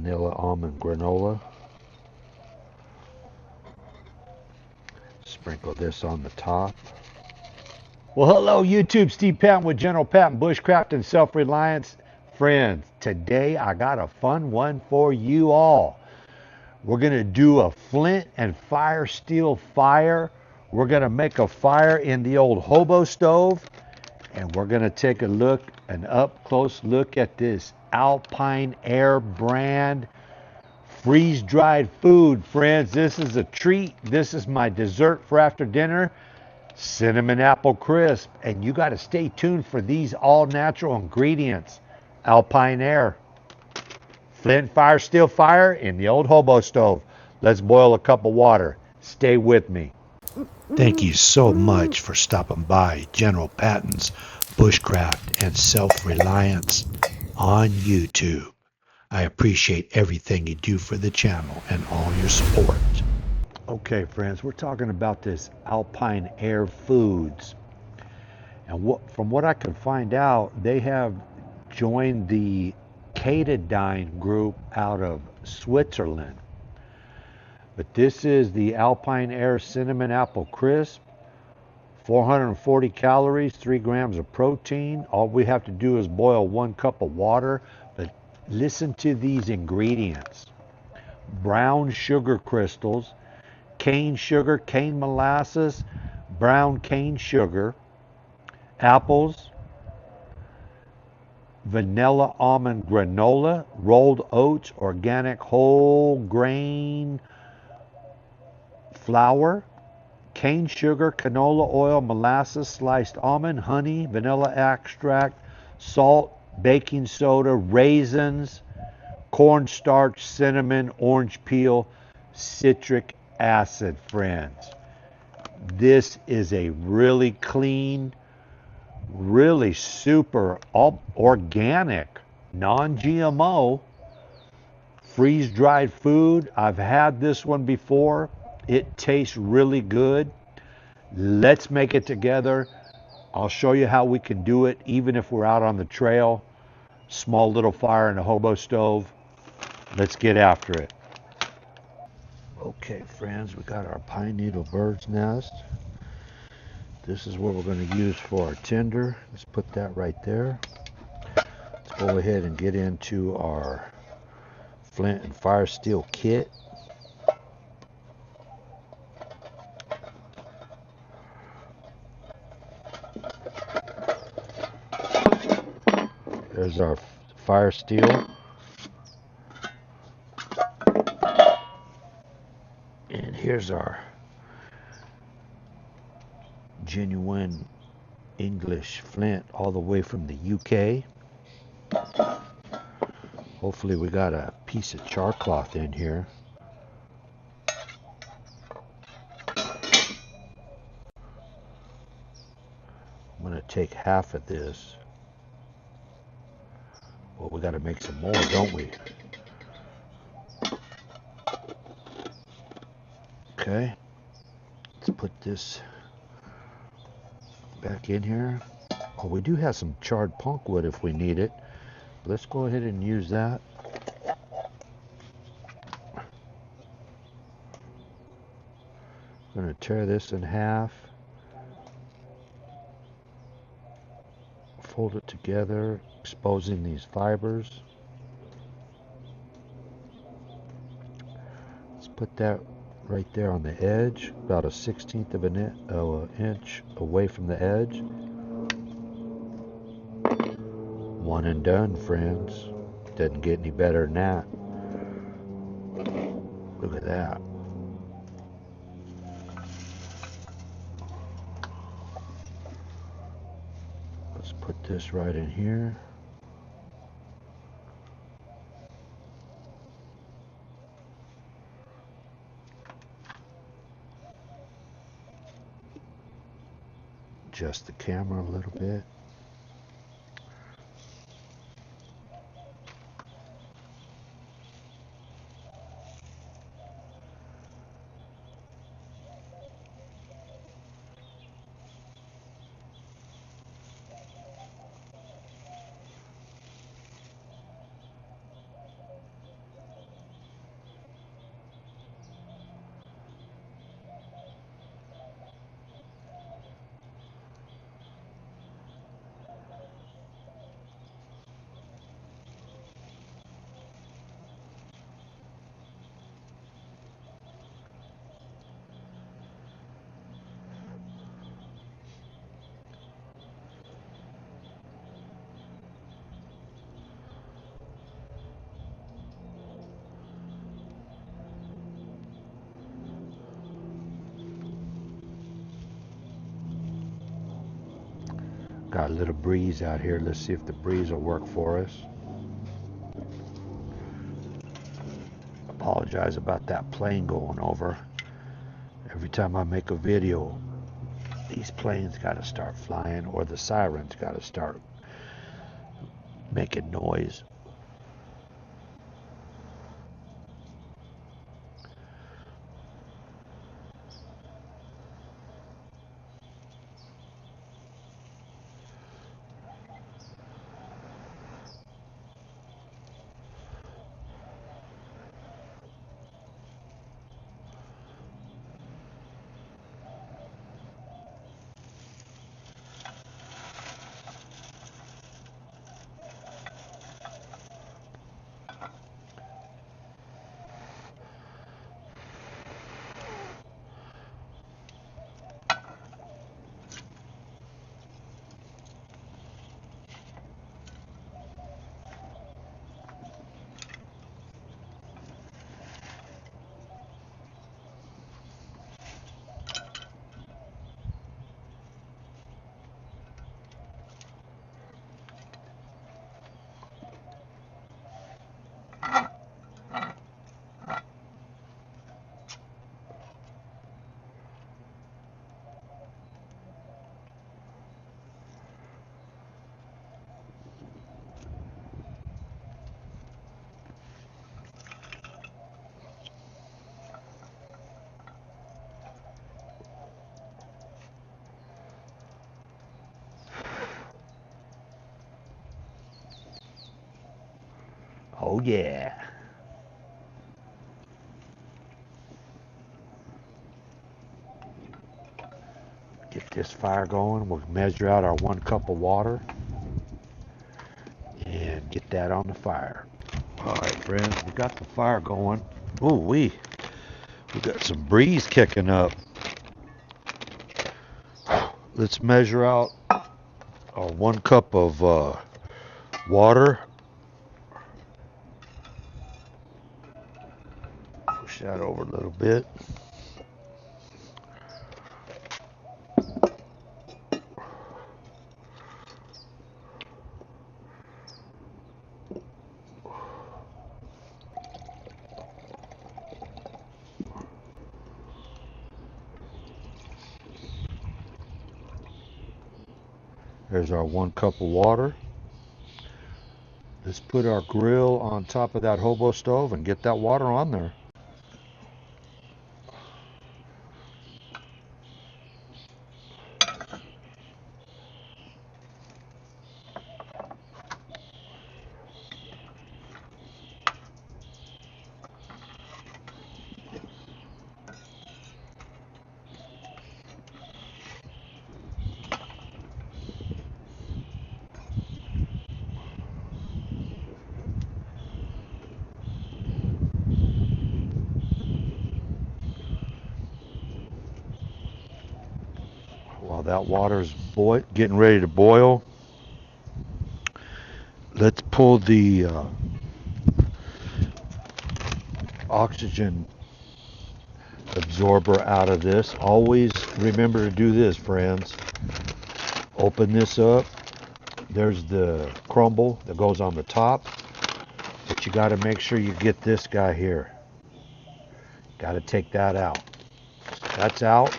vanilla almond granola. Sprinkle this on the top. Well, hello YouTube, Steve Patton with General Patton Bushcraft and Self-Reliance. Friends, today I got a fun one for you all. We're going to do a flint and fire steel fire. We're going to make a fire in the old hobo stove. And we're going to take a look, an up close look at this Alpine Aire brand freeze-dried food, friends. This is a treat. This is my dessert for after dinner. Cinnamon apple crisp. And you got to stay tuned for these all-natural ingredients. Alpine Aire. Flint fire, steel fire in the old hobo stove. Let's boil a cup of water. Stay with me. Thank you so much for stopping by General Patton's Bushcraft and Self-Reliance on YouTube. I appreciate everything you do for the channel and all your support. Okay, friends, we're talking about this Alpine Aire Foods. And from what I can find out, they have joined the Catadine group out of Switzerland. But this is the Alpine Aire Cinnamon Apple Crisp. 440 calories, 3 grams of protein. All we have to do is boil 1 cup of water. But listen to these ingredients. Brown sugar crystals, cane sugar, cane molasses, brown cane sugar, apples, vanilla almond granola, rolled oats, organic whole grain flour, cane sugar, canola oil, molasses, sliced almond, honey, vanilla extract, salt, baking soda, raisins, cornstarch, cinnamon, orange peel, citric acid, friends. This is a really clean, really super organic, non-GMO, freeze-dried food. I've had this one before. It tastes really good. Let's make it together. I'll show you how we can do it even if we're out on the trail. Small little fire in a hobo stove. Let's get after it. Okay, friends, we got our pine needle bird's nest. This is what we're going to use for our tinder. Let's put that right there. Let's go ahead and get into our flint and fire steel kit. There's our fire steel. And here's our genuine English flint all the way from the UK. Hopefully we got a piece of char cloth in here. I'm going to take half of this. Well, we got to make some more, don't we? Okay. Let's put this back in here. Oh, we do have some charred punk wood if we need it. Let's go ahead and use that. I'm going to tear this in half. Fold it together, exposing these fibers. Let's put that right there on the edge, about a 1/16 of an inch away from the edge. One and done, friends. Doesn't get any better than that. Look at that. Let's put this right in here. Adjust the camera a little bit. Got a little breeze out here. Let's see if the breeze will work for us. Apologize about that plane going over. Every time I make a video, these planes got to start flying, or the sirens got to start making noise. Oh yeah. Get this fire going. We'll measure out our 1 cup of water and get that on the fire. All right, friends, we got the fire going. Ooh, we got some breeze kicking up. Let's measure out our 1 cup of water. Push that over a little bit. There's our 1 cup of water. Let's put our grill on top of that hobo stove and get that water on there. While that water's getting ready to boil, let's pull the oxygen absorber out of this. Always remember to do this, friends. Open this up. There's the crumble that goes on the top, but you got to make sure you get this guy here. Got to take that out. That's out.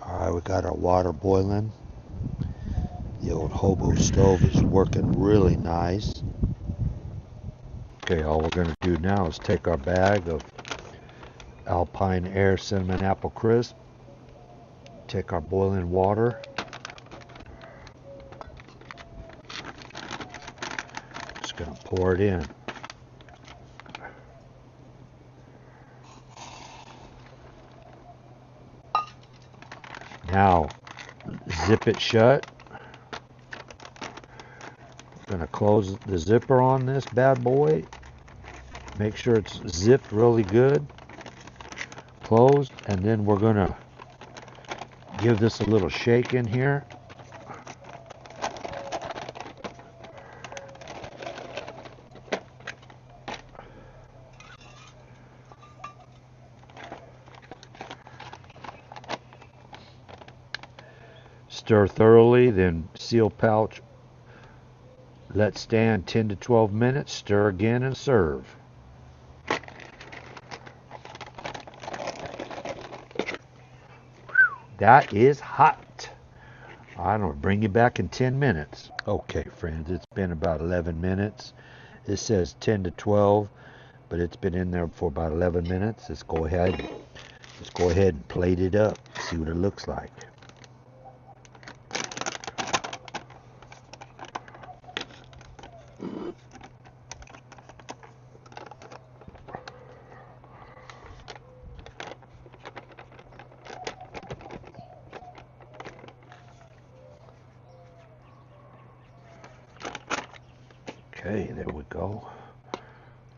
All right, we got our water boiling. The old hobo stove is working really nice. Okay, all we're going to do now is take our bag of Alpine Aire Cinnamon Apple Crisp, take our boiling water, just going to pour it in. Now, zip it shut. Going to close the zipper on this bad boy. Make sure it's zipped really good. Closed, and then we're going to give this a little shake in here. Stir thoroughly, then seal pouch. Let stand 10 to 12 minutes. Stir again and serve. That is hot. I don't know, bring you back in 10 minutes. Okay, friends, it's been about 11 minutes. It says 10 to 12, but it's been in there for about 11 minutes. Let's go ahead and plate it up. See what it looks like. Okay, there we go.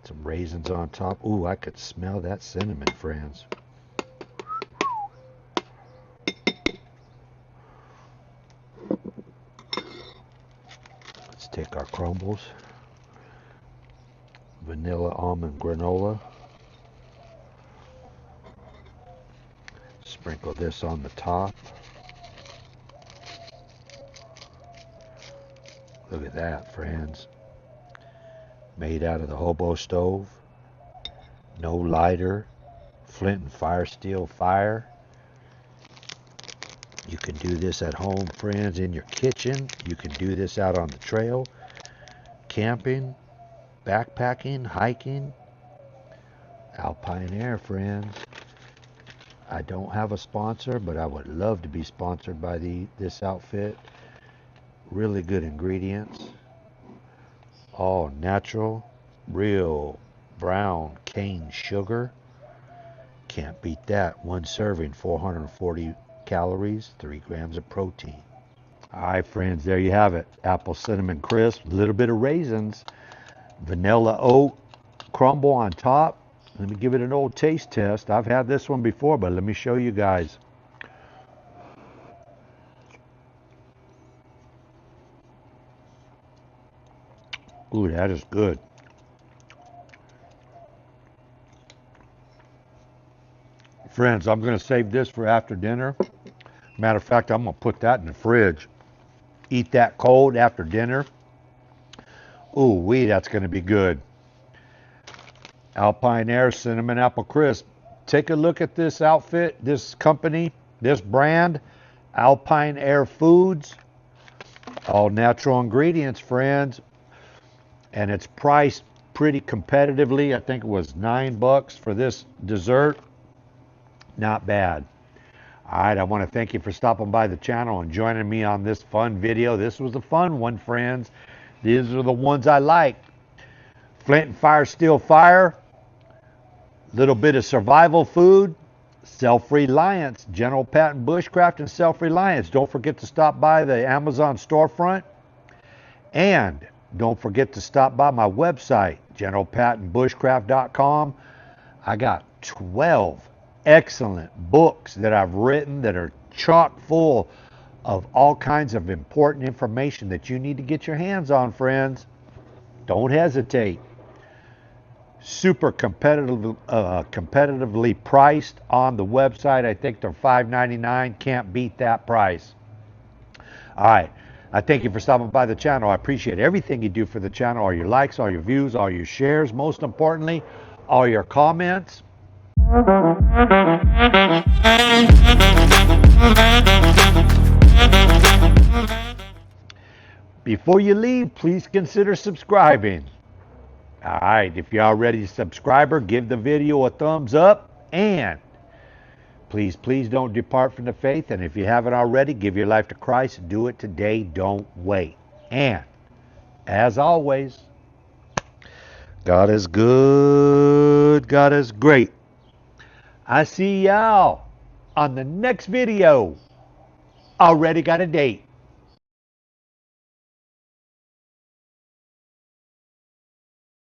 Some raisins on top. Ooh, I could smell that cinnamon, friends. Let's take our crumbles. Vanilla almond granola. Sprinkle this on the top. Look at that, friends. Made out of the hobo stove. No lighter. Flint and fire steel fire. You can do this at home, friends, in your kitchen. You can do this out on the trail. Camping, backpacking, hiking. Alpine Aire, friends. I don't have a sponsor, but I would love to be sponsored by this outfit. Really good ingredients. All natural, real brown cane sugar. Can't beat that. One serving, 440 calories, 3 grams of protein. All right, friends, there you have it. Apple cinnamon crisp, a little bit of raisins, vanilla oat crumble on top. Let me give it an old taste test. I've had this one before, but let me show you guys. Ooh, that is good. Friends, I'm going to save this for after dinner. Matter of fact, I'm going to put that in the fridge. Eat that cold after dinner. Ooh, wee, that's going to be good. Alpine Aire Cinnamon Apple Crisp. Take a look at this outfit, this company, this brand, Alpine Aire Foods. All natural ingredients, friends. And it's priced pretty competitively. I think it was $9 for this dessert. Not bad. All right, I want to thank you for stopping by the channel and joining me on this fun video. This was a fun one, friends. These are the ones I like. Flint and fire, steel fire. Little bit of survival food. Self-reliance. General Patton Bushcraft and self-reliance. Don't forget to stop by the Amazon storefront. And don't forget to stop by my website, generalpattonbushcraft.com. I got 12 excellent books that I've written that are chock full of all kinds of important information that you need to get your hands on, friends. Don't hesitate. Super competitively priced on the website. I think they're $5.99. Can't beat that price. All right. I thank you for stopping by the channel. I appreciate everything you do for the channel. All your likes, all your views, all your shares. Most importantly, all your comments. Before you leave, please consider subscribing. All right, if you're already a subscriber, give the video a thumbs up. And please, please don't depart from the faith. And if you haven't already, give your life to Christ. Do it today. Don't wait. And as always, God is good. God is great. I see y'all on the next video. Already got a date.